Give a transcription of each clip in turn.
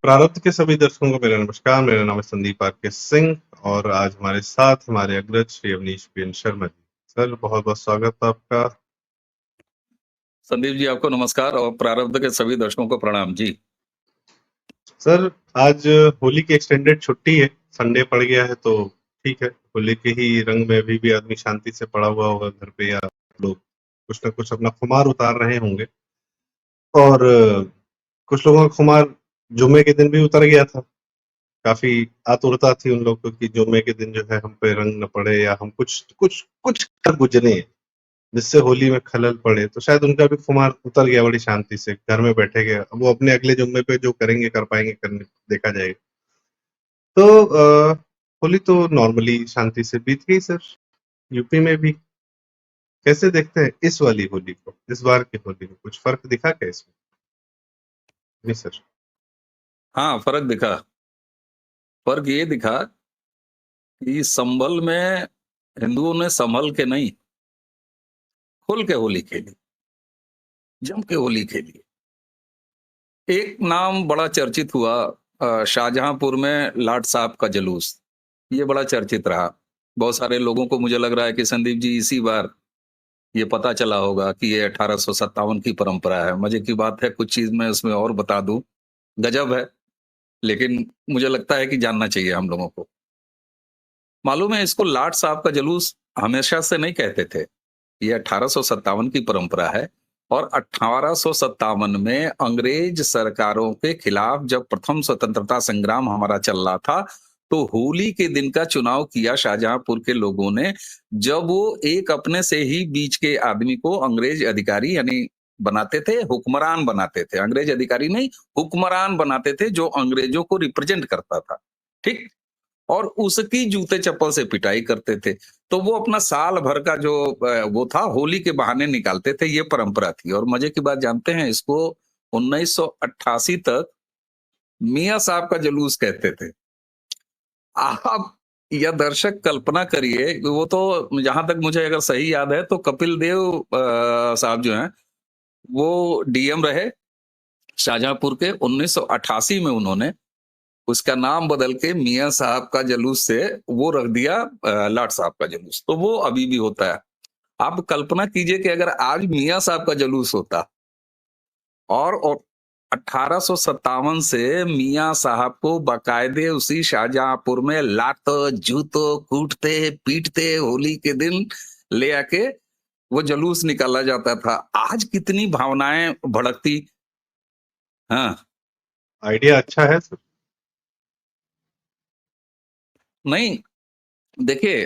प्रारब्ध के सभी दर्शकों को मेरा नमस्कार। मेरा नाम है संदीप आर.के. सिंह और आज हमारे साथ हमारे अग्रज श्री अवनीश बेन शर्मा जी। सर, बहुत-बहुत स्वागत है आपका। संदीप जी, आपको नमस्कार और प्रारब्ध के सभी दर्शकों को प्रणाम जी। सर, आज होली की एक्सटेंडेड छुट्टी है, संडे पड़ गया है तो ठीक है। होली के ही रंग में अभी भी आदमी शांति से पड़ा हुआ होगा घर पे या लोग कुछ न कुछ अपना खुमार उतार रहे होंगे और कुछ लोगों का खुमार जुम्मे के दिन भी उतर गया था। काफ़ी आतुरता थी उन लोगों को कि जुम्मे के दिन जो है हम पे रंग न पड़े या हम कुछ कर गुज़रे जिससे होली में खलल पड़े। तो शायद उनका भी खुमार उतर गया बड़ी शांति से, घर में बैठे गए। अब वो अपने अगले जुम्मे पे जो करेंगे, कर पाएँगे, करने देखा जाएगा। तो होली तो नॉर्मली शांति से बीत गई सर, यूपी में भी। कैसे देखते हैं इस वाली होली को, इस बार की होली में? कुछ फ़र्क दिखा क्या इसमें? जी सर। हाँ, फ़र्क दिखा। फ़र्क ये दिखा कि संभल में हिंदुओं ने संभल के नहीं, खुल के होली खेली, जम के होली खेली। एक नाम बड़ा चर्चित हुआ शाहजहांपुर में लाट साहब का जुलूस, ये बड़ा चर्चित रहा। बहुत सारे लोगों को मुझे लग रहा है कि संदीप जी इसी बार ये पता चला होगा कि ये 1857 की परंपरा है। मज़े की बात है, कुछ चीज़ मैं उसमें और बता दूँ, गज़ब है, लेकिन मुझे लगता है कि जानना चाहिए हम लोगों को। मालूम है, इसको लाट साहब का जुलूस हमेशा से नहीं कहते थे। ये 1857 की परंपरा है और 1857 में अंग्रेज सरकारों के खिलाफ जब प्रथम स्वतंत्रता संग्राम हमारा चल रहा था, तो होली के दिन का चुनाव किया शाहजहांपुर के लोगों ने, जब वो एक अपने से ही बीच के आदमी को अंग्रेज अधिकारी यानी बनाते थे, हुक्मरान बनाते थे। अंग्रेज अधिकारी नहीं, हुक्मरान बनाते थे, जो अंग्रेजों को रिप्रेजेंट करता था। ठीक? और उसकी जूते चप्पल से पिटाई करते थे। तो वो अपना साल भर का जो वो था, होली के बहाने निकालते थे, ये परंपरा थी। और मजे की बात जानते हैं, इसको 1988 तक मियाँ साहब का जुलूस कहते थे। आप या दर्शक कल्पना करिए, वो तो जहां तक मुझे अगर सही याद है तो कपिल देव साहब जो हैं, वो डीएम रहे शाहजहांपुर के। 1988 में उन्होंने उसका नाम बदल के मियाँ साहब का जुलूस से वो रख दिया लाट साहब का जुलूस। तो वो अभी भी होता है। आप कल्पना कीजिए कि अगर आज मियाँ साहब का जुलूस होता और 1857 से मियाँ साहब को बाकायदे उसी शाहजहांपुर में लात जूतो कूटते पीटते होली के दिन ले आके वो जुलूस निकाला जाता था, आज कितनी भावनाएं भड़कती। हाँ, आइडिया अच्छा है सर। नहीं, देखिए,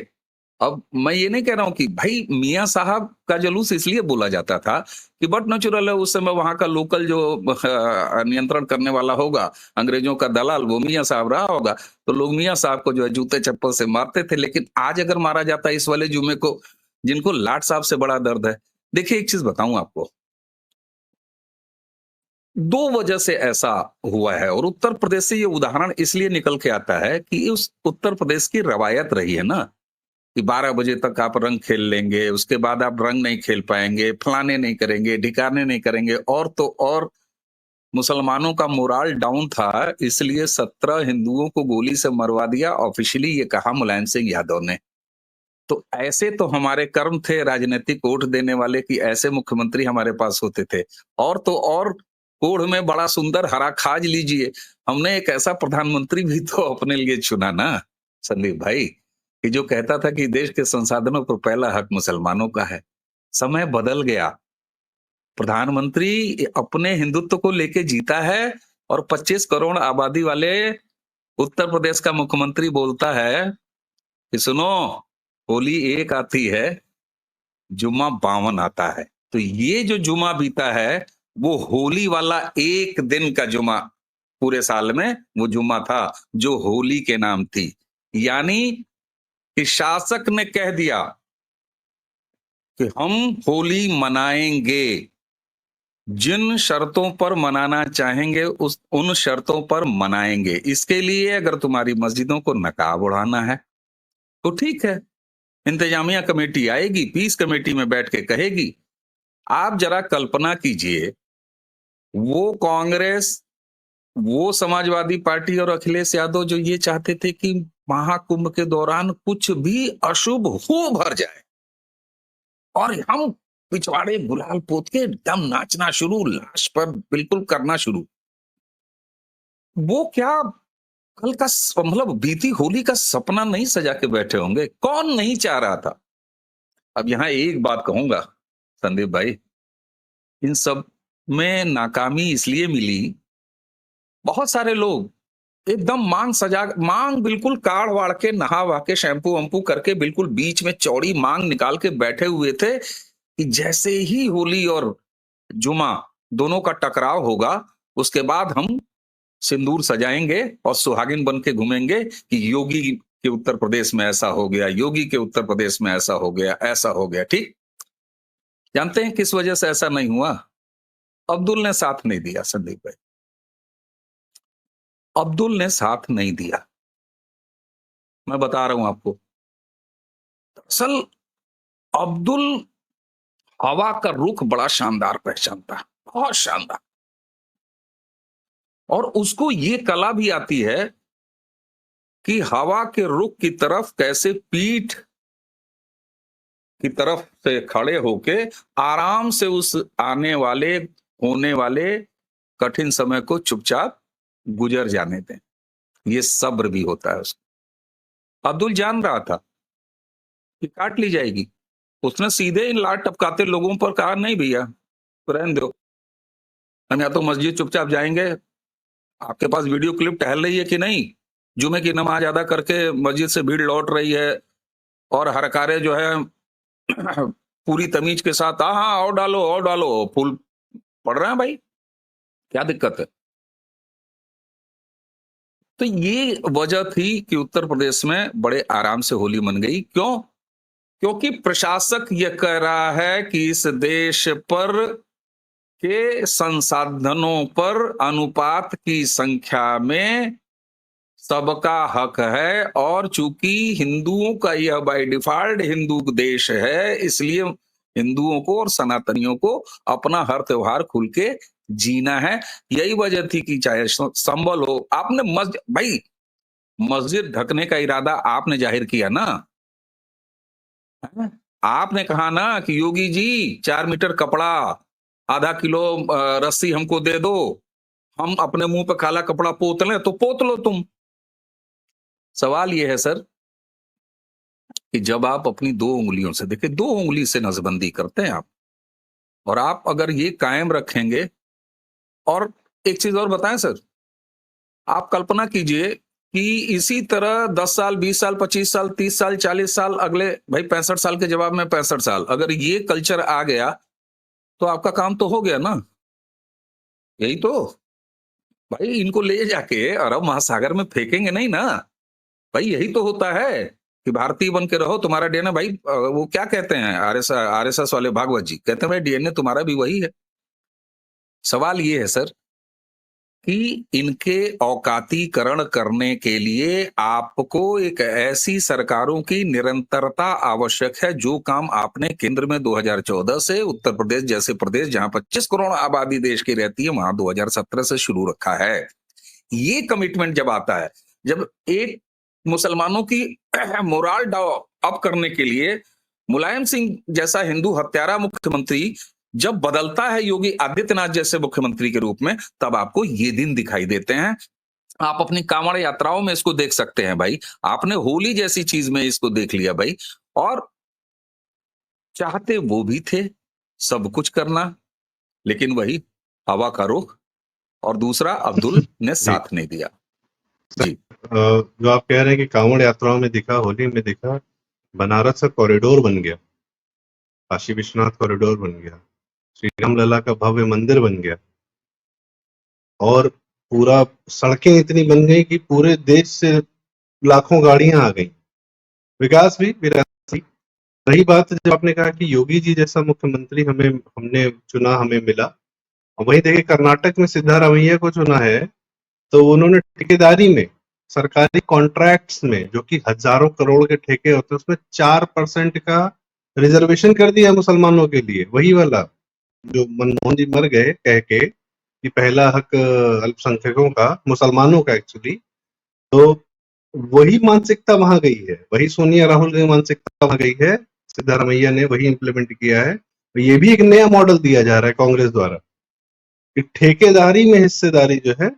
अब मैं ये नहीं कह रहा हूं कि भाई मियाँ साहब का जुलूस इसलिए बोला जाता था कि बट नेचुरल है, उस समय वहां का लोकल जो नियंत्रण करने वाला होगा, अंग्रेजों का दलाल, वो मियाँ साहब रहा होगा। तो लोग मियाँ साहब को जो है जूते चप्पल से मारते थे। लेकिन आज अगर मारा जाता है इस वाले जुमे को, जिनको लाट साहब से बड़ा दर्द है। देखिए, एक चीज बताऊं आपको, दो वजह से ऐसा हुआ है और उत्तर प्रदेश से ये उदाहरण इसलिए निकल के आता है कि उस उत्तर प्रदेश की रवायत रही है ना कि 12 बजे तक आप रंग खेल लेंगे, उसके बाद आप रंग नहीं खेल पाएंगे, फलाने नहीं करेंगे, ढिकाने नहीं करेंगे। और तो और मुसलमानों का मोराल डाउन था, इसलिए 17 हिंदुओं को गोली से मरवा दिया, ऑफिशियली ये कहा मुलायम सिंह यादव ने। तो ऐसे तो हमारे कर्म थे राजनीतिक वोट देने वाले कि ऐसे मुख्यमंत्री हमारे पास होते थे। और तो और कोढ़ में बड़ा सुंदर हरा खाज लीजिए, हमने एक ऐसा प्रधानमंत्री भी तो अपने लिए चुना ना संदीप भाई, कि जो कहता था कि देश के संसाधनों पर पहला हक मुसलमानों का है। समय बदल गया, प्रधानमंत्री अपने हिंदुत्व को लेके जीता है और 25 करोड़ आबादी वाले उत्तर प्रदेश का मुख्यमंत्री बोलता है कि सुनो, होली एक आती है, जुम्मा 52 आता है। तो ये जो जुमा बीता है, वो होली वाला एक दिन का जुमा पूरे साल में वो जुम्मा था, जो होली के नाम थी। यानी कि शासक ने कह दिया कि हम होली मनाएंगे, जिन शर्तों पर मनाना चाहेंगे उस उन शर्तों पर मनाएंगे। इसके लिए अगर तुम्हारी मस्जिदों को नकाब उड़ाना है तो ठीक है, इंतजामिया कमेटी आएगी, पीस कमेटी में बैठ के कहेगी। आप जरा कल्पना कीजिए, वो कांग्रेस वो समाजवादी पार्टी और अखिलेश यादव जो ये चाहते थे कि महाकुंभ के दौरान कुछ भी अशुभ हो भर जाए और हम पिछवाड़े गुलाल पोत के एकदम नाचना शुरू, लाश पर बिल्कुल करना शुरू। वो क्या कल का मतलब बीती होली का सपना नहीं सजा के बैठे होंगे? कौन नहीं चाह रहा था? अब यहाँ एक बात कहूंगा संदीप भाई, इन सब में नाकामी इसलिए मिली, बहुत सारे लोग एकदम मांग बिल्कुल काढ़ वाड़ के नहा वा के शैम्पू वम्पू करके बिल्कुल बीच में चौड़ी मांग निकाल के बैठे हुए थे कि जैसे ही होली और जुमा दोनों का टकराव होगा उसके बाद हम सिंदूर सजाएंगे और सुहागिन बन के घूमेंगे कि योगी के उत्तर प्रदेश में ऐसा हो गया, योगी के उत्तर प्रदेश में ऐसा हो गया, ऐसा हो गया। ठीक, जानते हैं किस वजह से ऐसा नहीं हुआ? अब्दुल ने साथ नहीं दिया संदीप भाई, अब्दुल ने साथ नहीं दिया। मैं बता रहा हूं आपको, दरअसल अब्दुल हवा का रुख बड़ा शानदार पहचानता, बहुत शानदार, और उसको ये कला भी आती है कि हवा के रुख की तरफ कैसे पीठ की तरफ से खड़े होके आराम से उस आने वाले होने वाले कठिन समय को चुपचाप गुजर जाने दें। ये सब्र भी होता है उसको। अब्दुल जान रहा था कि काट ली जाएगी, उसने सीधे इन लाट टपकाते लोगों पर कहा नहीं भैया तो रहने दो, हम या तो मस्जिद चुपचाप जाएंगे। आपके पास वीडियो क्लिप टहल रही है कि नहीं? जुमे की नमाज अदा करके मस्जिद से भीड़ लौट रही है और हरकारे जो है पूरी तमीज के साथ हाँ और डालो फूल पड़ रहे हैं भाई, क्या दिक्कत है? तो ये वजह थी कि उत्तर प्रदेश में बड़े आराम से होली मन गई। क्यों? क्योंकि प्रशासक यह कह रहा है कि इस देश पर के संसाधनों पर अनुपात की संख्या में सबका हक है, और चूंकि हिंदुओं का यह बाय डिफॉल्ट हिंदू देश है, इसलिए हिंदुओं को और सनातनियों को अपना हर त्योहार खुल के जीना है। यही वजह थी कि चाहे संबल हो, आपने मस्जिद ढकने का इरादा आपने जाहिर किया ना, आपने कहा ना कि योगी जी 4 मीटर कपड़ा, आधा किलो रस्सी हमको दे दो, हम अपने मुंह पे काला कपड़ा पोत लें, तो पोत लो तुम। सवाल यह है सर कि जब आप अपनी 2 उंगलियों से, देखिए 2 उंगली से नसबंदी करते हैं आप, और आप अगर ये कायम रखेंगे, और एक चीज और बताएं सर, आप कल्पना कीजिए कि इसी तरह 10 साल 20 साल 25 साल 30 साल 40 साल अगले, भाई 65 साल के जवाब में 65 साल, अगर ये कल्चर आ गया तो आपका काम तो हो गया ना। यही तो भाई, इनको ले जाके अरब महासागर में फेंकेंगे नहीं ना भाई, यही तो होता है कि भारतीय बन के रहो, तुम्हारा डीएनए भाई, वो क्या कहते हैं आरएसएस वाले भागवत जी कहते हैं भाई डीएनए तुम्हारा भी वही है। सवाल ये है सर कि इनके औकातीकरण करने के लिए आपको एक ऐसी सरकारों की निरंतरता आवश्यक है, जो काम आपने केंद्र में 2014 से उत्तर प्रदेश जैसे प्रदेश जहां 25 करोड़ आबादी देश की रहती है वहां 2017 से शुरू रखा है। ये कमिटमेंट जब आता है, जब एक मुसलमानों की मोराल अप करने के लिए मुलायम सिंह जैसा हिंदू हत्यारा मुख्यमंत्री जब बदलता है योगी आदित्यनाथ जैसे मुख्यमंत्री के रूप में, तब आपको ये दिन दिखाई देते हैं। आप अपनी कांवड़ यात्राओं में इसको देख सकते हैं भाई, आपने होली जैसी चीज में इसको देख लिया भाई, और चाहते वो भी थे सब कुछ करना, लेकिन वही हवा का रुख, और दूसरा अब्दुल ने जी। साथ नहीं दिया। जी जो आप कह रहे हैं कि कांवड़ यात्राओं में दिखा, होली में दिखा, बनारस का कॉरिडोर बन गया, काशी विश्वनाथ कॉरिडोर बन गया, श्री राम लला का भव्य मंदिर बन गया, और पूरा सड़कें इतनी बन गई कि पूरे देश से लाखों गाड़ियां आ गई, विकास भी विरासत भी। रही बात जब आपने कहा कि योगी जी जैसा मुख्यमंत्री हमने चुना, हमें मिला, और वहीं देखिए कर्नाटक में सिद्धारमैया को चुना है, तो उन्होंने ठेकेदारी में, सरकारी कॉन्ट्रैक्ट्स में, जो कि हजारों करोड़ के ठेके होते हैं, उसमें 4% का रिजर्वेशन कर दिया मुसलमानों के लिए। वही वाला जो मनमोहन जी मर गए कह के कि पहला हक अल्पसंख्यकों का, मुसलमानों का एक्चुअली, तो वही मानसिकता वहां गई है, वही सोनिया राहुल की मानसिकता वहां गई है, सिद्धारमैया ने वही इम्प्लीमेंट किया है। ये भी एक नया मॉडल दिया जा रहा है कांग्रेस द्वारा कि ठेकेदारी में हिस्सेदारी जो है,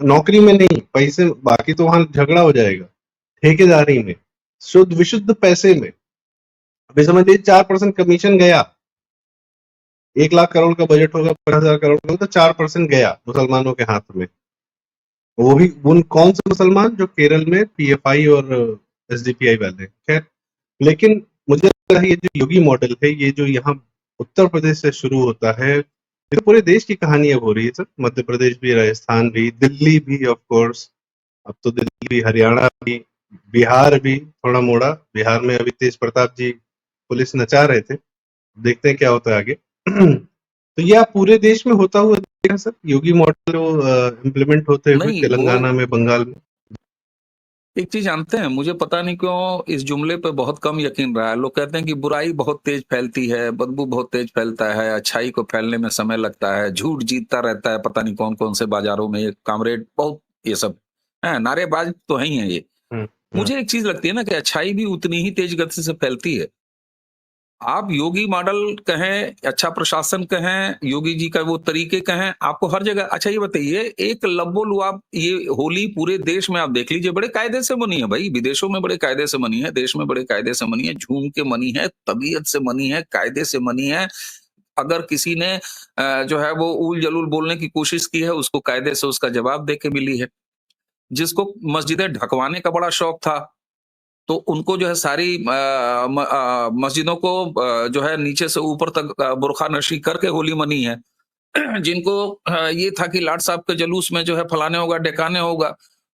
नौकरी में नहीं, पैसे बाकी तो वहां झगड़ा हो जाएगा, ठेकेदारी में शुद्ध विशुद्ध पैसे में। अभी समझ लीजिए 4% कमीशन गया, 1 लाख करोड़ का बजट होगा, 50,000 करोड़ का, तो 4% गया मुसलमानों के हाथ में। वो भी उन कौन से मुसलमान जो केरल में पीएफआई और एसडीपीआई वाले हैं। खैर, लेकिन मुझे लगता है ये जो योगी मॉडल है, ये जो यहाँ उत्तर प्रदेश से शुरू होता है, ये तो पूरे देश की कहानी अब हो रही है सर। मध्य प्रदेश भी, राजस्थान भी, दिल्ली भी, ऑफ कोर्स अब तो दिल्ली भी, हरियाणा भी, बिहार भी थोड़ा मोड़ा। बिहार में अभी तेज प्रताप जी पुलिस नचा रहे थे, देखते हैं क्या होता है आगे। तो ये आप पूरे देश में होता हुआ देखा सर, योगी मॉडल इम्प्लीमेंट होते हुए नहीं, तेलंगाना वो में, बंगाल में। एक चीज जानते हैं, मुझे पता नहीं क्यों इस जुमले पे बहुत कम यकीन रहा है। लोग कहते हैं कि बुराई बहुत तेज फैलती है, बदबू बहुत तेज फैलता है, अच्छाई को फैलने में समय लगता है, झूठ जीतता रहता है, पता नहीं कौन कौन से बाजारों में, ये कामरेड बहुत, ये सब है नारेबाज तो है ही है ये। हम्म, मुझे एक चीज लगती है ना कि अच्छाई भी उतनी ही तेज गति से फैलती है। आप योगी मॉडल कहें, अच्छा प्रशासन कहें, योगी जी का वो तरीके कहें, आपको हर जगह। अच्छा ये बताइए, एक लब्बो लुआब ये होली पूरे देश में आप देख लीजिए, बड़े कायदे से मनी है भाई, विदेशों में बड़े कायदे से मनी है, देश में बड़े कायदे से मनी है, झूम के मनी है, तबीयत से मनी है, कायदे से मनी है। अगर किसी ने जो है वो उल जलूल बोलने की कोशिश की है, उसको कायदे से उसका जवाब दे के मिली है। जिसको मस्जिदें ढकवाने का बड़ा शौक था, तो उनको जो है सारी मस्जिदों को जो है नीचे से ऊपर तक बुरखा नशी करके होली मनी है। जिनको ये था कि लाट साहब के जुलूस में जो है फलाने होगा, ढकाने होगा,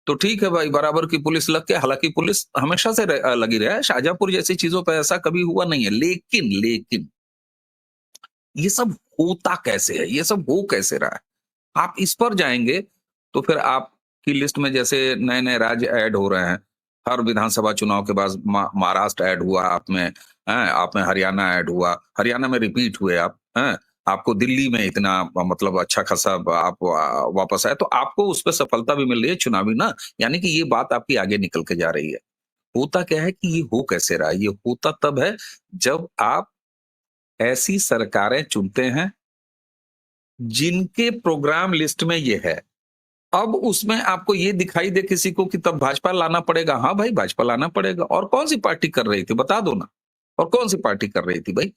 तो ठीक है भाई, बराबर की पुलिस लग के, हालांकि पुलिस हमेशा से लगी रहा है, शाहजहांपुर जैसी चीजों पर ऐसा कभी हुआ नहीं है। लेकिन लेकिन ये सब होता कैसे है, ये सब हो कैसे रहा है? आप इस पर जाएंगे तो फिर आपकी लिस्ट में जैसे नए नए राज्य ऐड हो रहे हैं। हर विधानसभा चुनाव के बाद महाराष्ट्र ऐड हुआ आप में, आप में हरियाणा ऐड हुआ, हरियाणा में रिपीट हुए आप हैं, आपको दिल्ली में इतना मतलब अच्छा खासा आप वापस आए, तो आपको उस पर सफलता भी मिल रही है चुनावी ना। यानी कि ये बात आपकी आगे निकल के जा रही है। होता क्या है कि ये हो कैसे रहा है? ये होता तब है जब आप ऐसी सरकारें चुनते हैं जिनके प्रोग्राम लिस्ट में ये है। अब उसमें आपको ये दिखाई दे किसी को कि तब भाजपा लाना पड़ेगा। हाँ भाई, भाजपा लाना पड़ेगा। और कौन सी पार्टी कर रही थी बता दो ना, और कौन सी पार्टी कर रही थी भाई?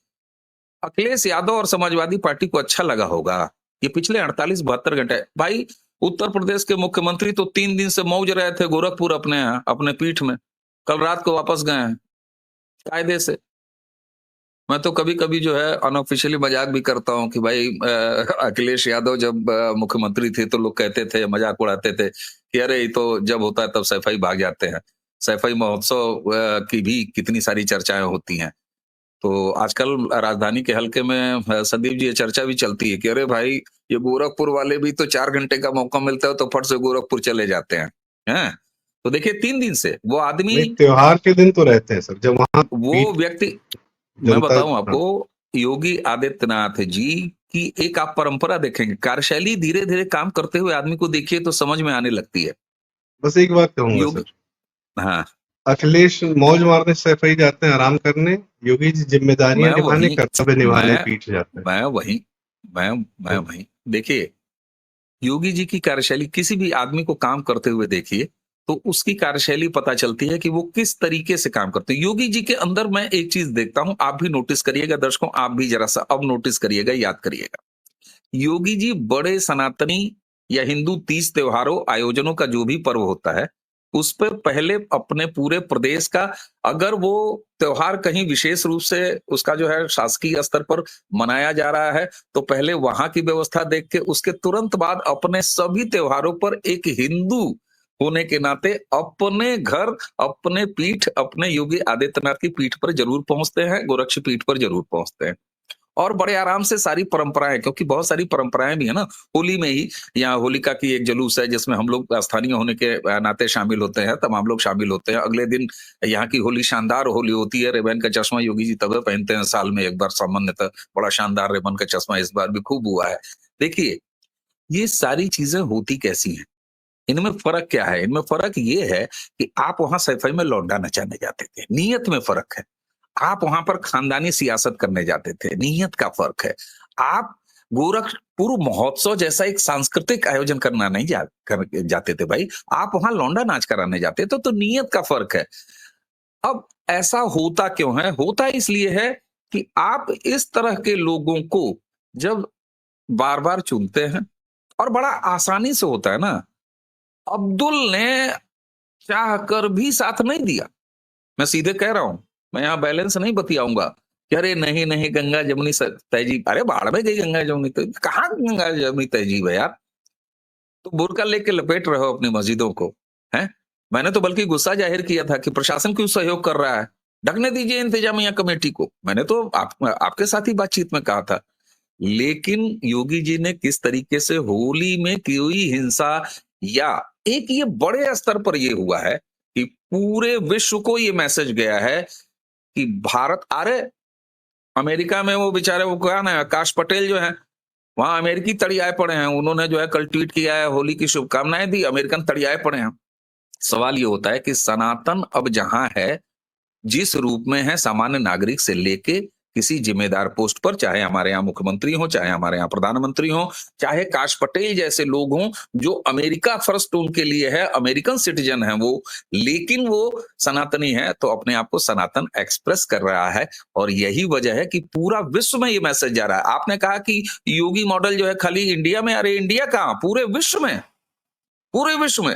अखिलेश यादव और समाजवादी पार्टी को अच्छा लगा होगा ये पिछले 48-72 घंटे। भाई, उत्तर प्रदेश के मुख्यमंत्री तो 3 दिन से मौज रहे थे गोरखपुर अपने यहाँ, अपने पीठ में। कल रात को वापस गए हैं कायदे से। मैं तो कभी-कभी जो है अनऑफिशियली मजाक भी करता हूँ कि भाई अखिलेश यादव जब मुख्यमंत्री थे तो लोग कहते थे, मजाक उड़ाते थे कि अरे ये तो जब होता है तब सैफई भाग जाते हैं। सैफई महोत्सव की भी कितनी सारी चर्चाएं होती हैं। तो आजकल राजधानी के हल्के में संदीप जी ये चर्चा भी चलती है कि अरे भाई, ये गोरखपुर वाले भी तो 4 घंटे का मौका मिलता है तो फट से गोरखपुर चले जाते हैं। हैं? तो देखिए 3 दिन से वो आदमी, नहीं, त्योहार के दिन तो रहते हैं सर, जब वहां वो पीठ व्यक्ति, मैं जनता। बताऊं हाँ, आपको, योगी आदित्यनाथ जी की एक आप परंपरा देखेंगे, कार्यशैली धीरे धीरे काम करते हुए आदमी को देखिए तो समझ में आने लगती है। बस एक बात कहूंगा योगी, सर, हाँ, अखिलेश मौज मारने सैफई जाते हैं आराम करने, योगी जी जिम्मेदारियां मैं निभाने, वही कर्तव्य निभाने मैं पीठ जाते हैं। मैं वही मैं तो वही देखिए, योगी जी की कार्यशैली, किसी भी आदमी को काम करते हुए देखिए तो उसकी कार्यशैली पता चलती है कि वो किस तरीके से काम करते हैं। योगी जी के अंदर मैं एक चीज देखता हूं, आप भी नोटिस करिएगा, दर्शकों आप भी जरा सा अब नोटिस करिएगा, याद करिएगा। योगी जी बड़े सनातनी या हिंदू तीज त्योहारों आयोजनों का जो भी पर्व होता है, उस पर पहले अपने पूरे प्रदेश का, अगर वो त्योहार कहीं विशेष रूप से उसका जो है शासकीय स्तर पर मनाया जा रहा है, तो पहले वहां की व्यवस्था देख के उसके तुरंत बाद अपने सभी त्योहारों पर एक हिंदू होने के नाते अपने घर, अपने पीठ, अपने योगी आदित्यनाथ की पीठ पर जरूर पहुंचते हैं, गोरक्ष पीठ पर जरूर पहुंचते हैं। और बड़े आराम से सारी परंपराएं, क्योंकि बहुत सारी परंपराएं भी है ना। होली में ही यहाँ होलिका की एक जुलूस है जिसमें हम लोग स्थानीय होने के नाते शामिल होते हैं, तमाम लोग शामिल होते हैं। अगले दिन यहाँ की होली शानदार होली होती है, रेबन का चश्मा योगी जी तब पहनते हैं साल में एक बार, सामान्यतः बड़ा शानदार रेबन का चश्मा इस बार भी खूब हुआ है। देखिए, ये सारी चीजें होती कैसी हैं? इनमें फर्क क्या है? इनमें फर्क ये है कि आप वहां सफाई में लौंडा नचाने जाते थे, नीयत में फर्क है। आप वहां पर खानदानी सियासत करने जाते थे, नीयत का फर्क है। आप गोरखपुर महोत्सव जैसा एक सांस्कृतिक आयोजन करना नहीं जाते थे भाई, आप वहां लौंडा नाच कराने जाते थे, तो नीयत का फर्क है। अब ऐसा होता क्यों है? होता इसलिए है कि आप इस तरह के लोगों को जब बार बार चुनते हैं, और बड़ा आसानी से होता है ना। अब्दुल ने चाह कर भी साथ नहीं दिया, मैं सीधे कह रहा हूं, मैं यहाँ बैलेंस नहीं बतियाऊंगा कि अरे नहीं नहीं गंगा जमुनी तहजीब, अरे बाढ़ में गई गंगा जमुनी तहजीब, कहाँ गंगा जमुनी तहजीब है यार? तो बुरका लेके लपेट रहे हो अपनी मस्जिदों को, हैं? मैंने तो बल्कि गुस्सा जाहिर किया था कि प्रशासन क्यों सहयोग कर रहा है, ढकने दीजिए इंतजामिया कमेटी को। मैंने तो आपके साथ ही बातचीत में कहा था। लेकिन योगी जी ने किस तरीके से होली में कोई हिंसा, या एक ये बड़े स्तर पर ये हुआ है कि पूरे विश्व को ये मैसेज गया है कि भारत, अरे अमेरिका में वो बेचारे वो क्या ना आकाश पटेल जो है, वहां अमेरिकी तड़ियाए पड़े हैं, उन्होंने जो है कल ट्वीट किया है, होली की शुभकामनाएं दी, अमेरिकन तड़ियाए पड़े हैं। सवाल ये होता है कि सनातन अब जहां है, जिस रूप में है, सामान्य नागरिक से लेके किसी जिम्मेदार पोस्ट पर, चाहे हमारे यहाँ मुख्यमंत्री हो, चाहे हमारे यहाँ प्रधानमंत्री हो, चाहे काश पटेल जैसे लोग हों, जो अमेरिका फर्स्ट उनके लिए है, अमेरिकन सिटीजन है वो, लेकिन वो सनातनी है, तो अपने आप को सनातन एक्सप्रेस कर रहा है। और यही वजह है कि पूरा विश्व में ये मैसेज जा रहा है। आपने कहा कि योगी मॉडल जो है खाली इंडिया में, अरे इंडिया कहां, पूरे विश्व में, पूरे विश्व में,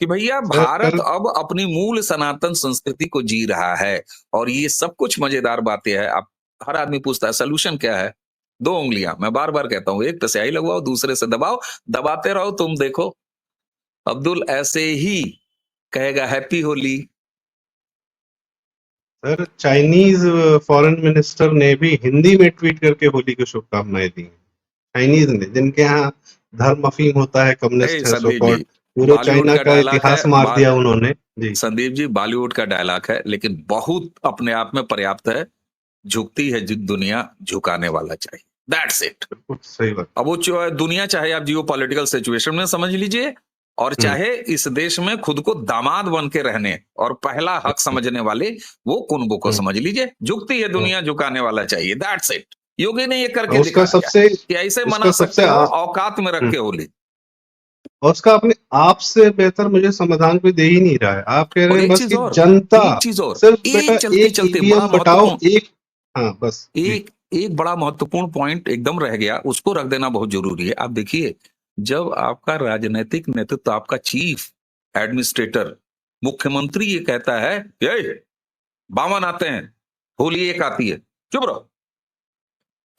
कि भैया भारत सर अब अपनी मूल सनातन संस्कृति को जी रहा है। और ये सब कुछ मजेदार बातें हैं। आप, हर आदमी पूछता है सोल्यूशन क्या है? 2 उंगलियां, मैं बार बार कहता हूं, एक पे स्याही लगवाओ, दूसरे से दबाओ, दबाते रहो, तुम देखो अब्दुल ऐसे ही कहेगा happy Holi. Sir Chinese foreign minister ने भी हिंदी में ट्वीट करके होली की शुभकामनाएं दी हैं। चाइनीज ने, जिनके यहाँ धर्म अफीम होता है, कम्युनिस्ट है, सो संदीप जी, कॉल्ड, पूरे बॉलीवुड चाइना का का डायलॉग है, इतिहास मार दिया उन्होंने जी। संदीप जी बॉलीवुड का डायलॉग है, लेकिन बहुत अपने आप में पर्याप्त है। झुकती है दुनिया, झुकाने वाला चाहिए, दैट्स इट। बिल्कुल सही बात। अब वो दुनिया, चाहे आप जियो पॉलिटिकल सिचुएशन में समझ लीजिए, और चाहे इस देश में खुद को दामाद बन के रहने और पहला हक समझने वाले वो कुनबों को समझ लीजिए, झुकती है दुनिया, झुकाने वाला चाहिए, दैट्स इट। योगी ने ये करके उसका दिखा दिया सबसे कि ऐसे उसका मना सबसे सकते हो औकात में रख के होली। और उसका अपने आप से बेहतर मुझे समाधान कोई दे ही नहीं रहा है। आप कह रहे और हैं एक बस चीज कि और, जनता एक चीज और, सिर्फ बेटा एक चलते एक चलते बड़ा ईवीएम बटाओ, महत्वपूर्ण, एक, हाँ बस जी। एक एक बड़ा महत्वपूर्ण पॉइंट एकदम रह गया, उसको रख देना बहुत जरूरी है। आप देखिए, जब आपका राजनीतिक नेतृत्व, आपका चीफ एडमिनिस्ट्रेटर, मुख्यमंत्री ये कहता है, ये बावन आते हैं, होली एक आती है, चुप रहो,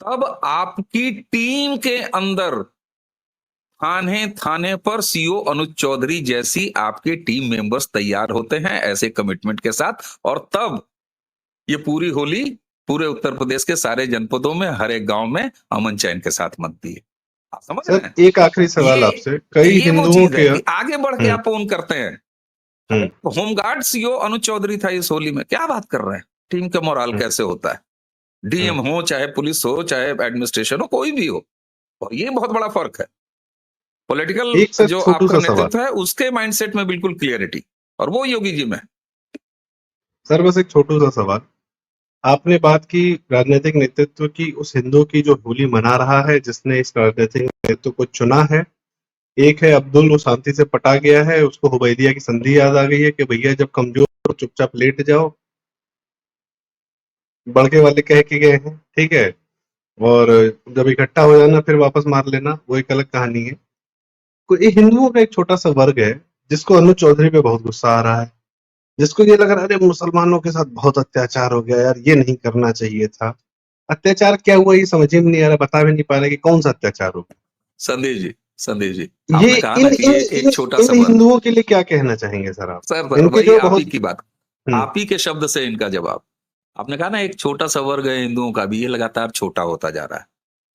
तब आपकी टीम के अंदर थाने थाने पर सीओ अनुज चौधरी जैसी आपके टीम मेंबर्स तैयार होते हैं ऐसे कमिटमेंट के साथ, और तब ये पूरी होली पूरे उत्तर प्रदेश के सारे जनपदों में, हर एक गांव में अमन चैन के साथ मनती है। आप समझ रहे सर हैं? एक आखिरी सवाल ये आपसे, कई ये वो हिंदुओं चीज है के कि आगे बढ़ के आप फोन करते हैं। अरे हम्म, होमगार्ड सीओ अनुज चौधरी था इस होली में, क्या बात कर रहे हैं? टीम का मोराल हम्म, कैसे होता है? डीएम हम्म। हो, चाहे पुलिस हो, चाहे एडमिनिस्ट्रेशन हो, कोई भी हो। और ये बहुत बड़ा फर्क है। पॉलिटिकल एक सर जो छोटू आपका सा सवाल, नेतृत्व है उसके माइंडसेट में बिल्कुल क्लियरिटी, और वो योगी जी में। सर बस एक छोटू सा सवाल। आपने बात की राजनीतिक नेतृत्व की, उस हिंदू की जो होली मना रहा है, जिसने इस राजनीतिक नेतृत्व को चुना है। एक है अब्दुल, वो शांति से पटा गया है, उसको हुबैदिया की संधि याद आ गई है कि भैया जब कमजोर हो चुपचाप लेट जाओ, बड़के वाले कह के गए हैं, ठीक है, और जब इकट्ठा हो जाना फिर वापस मार लेना, वो एक अलग कहानी है। तो ये हिंदुओं का एक छोटा सा वर्ग है जिसको अनुज चौधरी पे बहुत गुस्सा आ रहा है, जिसको ये लग रहा है अरे मुसलमानों के साथ बहुत अत्याचार हो गया यार, ये नहीं करना चाहिए था। अत्याचार क्या हुआ ये समझ ही में नहीं आ रहा, बता भी नहीं पा रहे कि कौन सा अत्याचार हो गया। संदेश जी, ये आपने कहा इन ना कि इन ये इन एक छोटा सा इन वर्ग। हिंदुओं के लिए क्या कहना चाहेंगे सर आप? सर इनके वही जो आप ही बहुत की बात, हम्म, आप ही के शब्द से इनका जवाब। आपने कहा ना एक छोटा सा वर्ग है हिंदुओं का भी, ये लगातार छोटा होता जा रहा है।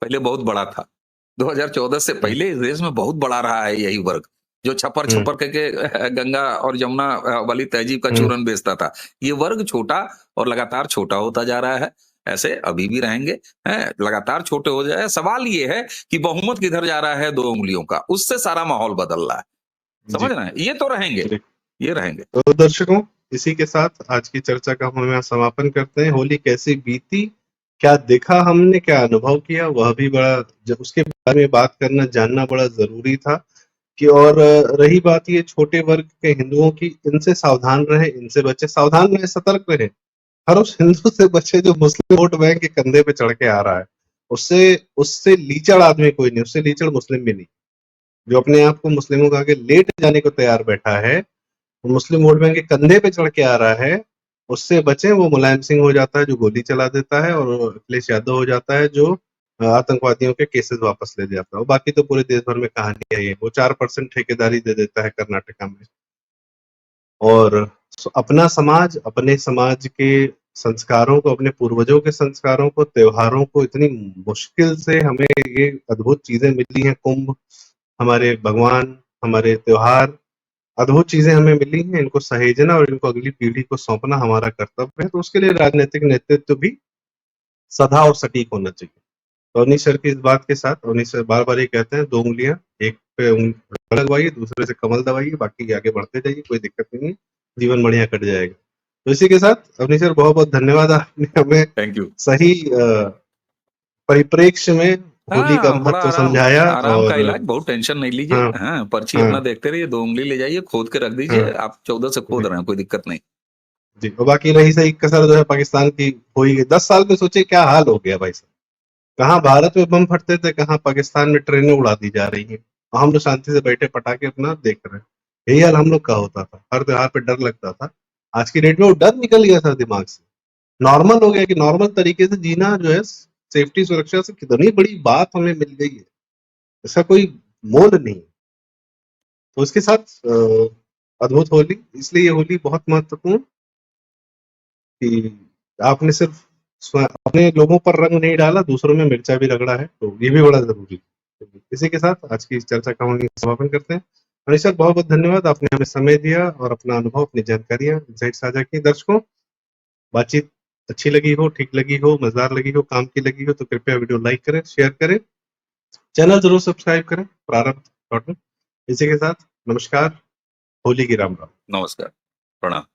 पहले बहुत बड़ा था, 2014 से हम्म, पहले इस देश में बहुत बड़ा रहा है यही वर्ग, जो छप्पर हम्म, छप्पर के गंगा और जमुना वाली तहजीब का हम्म, चूरन बेचता था। ये वर्ग छोटा और लगातार छोटा होता जा रहा है। ऐसे अभी भी रहेंगे, हैं, लगातार छोटे हो जाए। सवाल ये है कि बहुमत किधर जा रहा है 2 उंगलियों का, उससे सारा माहौल बदल रहा है। समझ जी, रहे हैं? ये तो रहेंगे, जी। ये रहेंगे। तो दर्शकों, इसी के साथ आज की चर्चा का हम यहाँ समापन करते हैं। होली कैसी बीती, क्या देखा हमने, क्या अनुभव किया, वह भी बड़ा उसके बारे में बात करना, जानना बड़ा ज़रूरी था कि और रही बात ये छोटे वर्ग के हिंदुओं की, इनसे सावधान रहें, इनसे बचें, सावधान रहें, सतर्क रहें। हर उस हिंदू से बचे जो मुस्लिम वोट बैंक के कंधे पे चढ़ के आ रहा है। उससे उससे लीचड़ आदमी कोई नहीं, उससे लीचड़ मुस्लिम भी नहीं। जो अपने आप को मुस्लिमों के आगे लेट जाने को तैयार बैठा है, वो मुस्लिम वोट बैंक के कंधे पे चढ़ के आ रहा है, उससे बचें। वो मुलायम सिंह हो जाता है जो गोली चला देता है, और अखिलेश यादव हो जाता है जो आतंकवादियों के केसेस वापस ले जाता है। बाकी तो पूरे देश भर में कहानी है ये। वो 4% ठेकेदारी दे देता है कर्नाटका में। और अपना समाज, अपने समाज के संस्कारों को, अपने पूर्वजों के संस्कारों को, त्योहारों को इतनी मुश्किल से हमें ये अद्भुत चीजें मिली हैं। कुंभ, हमारे भगवान, हमारे त्योहार, अद्भुत चीजें हमें मिली हैं। इनको सहेजना और इनको अगली पीढ़ी को सौंपना हमारा कर्तव्य है। तो उसके लिए राजनीतिक नेतृत्व भी सदा और सटीक होना चाहिए। तो अवनीश सर की इस बात के साथ, अवनीश सर बार बार ये कहते हैं, 2 उंगलियां, एक पे उंगली लगवाइए, दूसरे से कमल दबाइए, बाकी आगे बढ़ते जाइए, कोई दिक्कत नहीं है, जीवन बढ़िया कट जाएगा। तो इसी के साथ अवनीश सर, बहुत बहुत धन्यवाद, आपने हमें थैंक यू। सही परिप्रेक्ष्य में होली का हाँ, बड़ा महत्व आराम समझाया। आराम का और इलाज, बहुत टेंशन नहीं लीजिए। हाँ, हाँ, पर्ची हाँ, अपना देखते रहिए, 2 उंगली ले जाइए, खोद के रख दीजिए। हाँ, आप 14 से खोद जी, रहे हैं, कोई दिक्कत नहीं। जी। और बाकी रही सही कसर जो है पाकिस्तान की, हो ही गई। 10 साल में सोचिए क्या हाल हो गया भाई साहब। कहाँ भारत में बम फटते थे, कहाँ पाकिस्तान में ट्रेनें उड़ा दी जा रही हैं, और हम लोग शांति से बैठे पटाखे अपना देख रहे हैं। यही हाल हम लोग का होता था, हर त्योहार पे डर लगता था। आज की डेट में वो डर निकल गया था दिमाग से। नॉर्मल हो गया कि नॉर्मल तरीके से जीना जो है, सेफ्टी सुरक्षा से कितनी बड़ी बात हमें मिल गई है, इसका कोई मोल नहीं। तो इसके साथ अद्भुत होली, इसलिए ये होली बहुत महत्वपूर्ण कि आपने सिर्फ अपने लोगों पर रंग नहीं डाला, दूसरों में मिर्चा भी रगड़ा है, तो ये भी बड़ा जरूरी है। तो इसी के साथ आज की इस चर्चा का हम समापन करते हैं। मनीष सर, बहुत बहुत धन्यवाद, आपने हमें समय दिया और अपना अनुभव, अपनी जानकारियां इंसाइट साझा की। दर्शकों, बातचीत अच्छी लगी हो, ठीक लगी हो, मजेदार लगी हो, काम की लगी हो, तो कृपया वीडियो लाइक करें, शेयर करें, चैनल जरूर सब्सक्राइब करें। प्रारंभ। इसी के साथ नमस्कार, होली की राम राम। नमस्कार, प्रणाम।